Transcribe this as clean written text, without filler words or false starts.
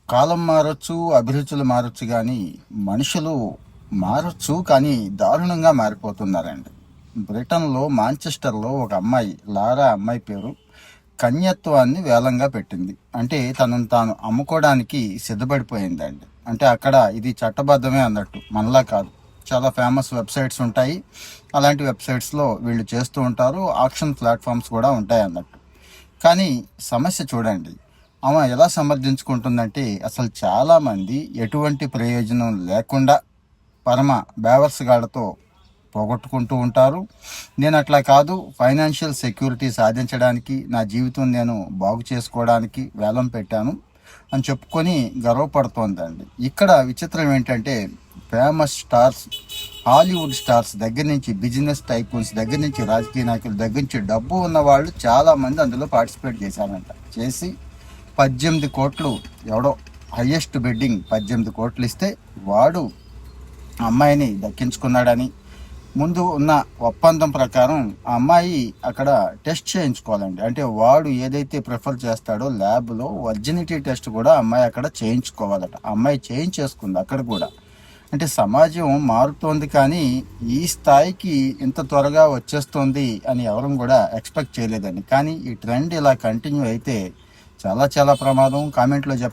కాలం మారొచ్చు, అభిరుచులు మారొచ్చు కానీ మనుషులు మారొచ్చు కానీ దారుణంగా మారిపోతున్నారండి. బ్రిటన్‌లో మాంచెస్టర్‌లో ఒక అమ్మాయి లారా అమ్మాయి పేరు కన్యత్వాన్ని వేలంగా పెట్టింది. అంటే తనను తాను అమ్ముకోవడానికి సిద్ధపడిపోయిందండి. అంటే అక్కడ ఇది చట్టబద్ధమే అన్నట్టు. మనలా కాదు. చాలా ఫేమస్ వెబ్‌సైట్స్ ఉంటాయి. అలాంటి వెబ్‌సైట్స్‌లో వీళ్ళు చేస్తూ ఉంటారు. ఆక్షన్ ప్లాట్‌ఫార్మ్స్ కూడా ఉంటాయి అన్నట్టు. కానీ సమస్య చూడండి. ఆమె ఎలా సమర్థించుకుంటుందంటే అసలు చాలామంది ఎటువంటి ప్రయోజనం లేకుండా పరమ బేవర్స్‌గాళ్ళతో పోగొట్టుకుంటూ ఉంటారు. నేను అట్లా కాదు, ఫైనాన్షియల్ సెక్యూరిటీ సాధించడానికి, నా జీవితం నేను బాగు చేసుకోవడానికి వేలం పెట్టాను అని చెప్పుకొని గర్వపడుతోందండి. ఇక్కడ విచిత్రం ఏంటంటే ఫేమస్ స్టార్స్, హాలీవుడ్ స్టార్స్ దగ్గర నుంచి బిజినెస్ టైకూన్స్ దగ్గర నుంచి రాజకీయ నాయకుల దగ్గర నుంచి డబ్బు ఉన్న వాళ్ళు చాలామంది అందులో పార్టిసిపేట్ చేశారంట. చేసి 18 కోట్లు ఎవడో హయ్యెస్ట్ బిడ్డింగ్ 18 కోట్లు ఇస్తే వాడు అమ్మాయిని దక్కించుకున్నాడని, ముందు ఉన్న ఒప్పందం ప్రకారం ఆ అమ్మాయి అక్కడ టెస్ట్ చేయించుకోవాలండి. అంటే వాడు ఏదైతే ప్రిఫర్ చేస్తాడో ల్యాబ్లో వర్జినిటీ టెస్ట్ కూడా అమ్మాయి అక్కడ చేయించుకోవాలట. ఆ అమ్మాయి చేయించేసుకుంది అక్కడ కూడా. అంటే సమాజం మారుతోంది కానీ ఈ స్థాయికి ఇంత త్వరగా వచ్చేస్తుంది అని ఎవరు కూడా ఎక్స్పెక్ట్ చేయలేదండి. కానీ ఈ ట్రెండ్ ఇలా కంటిన్యూ అయితే చాలా చాలా ప్రమాదం. కామెంట్లో చెప్పండి.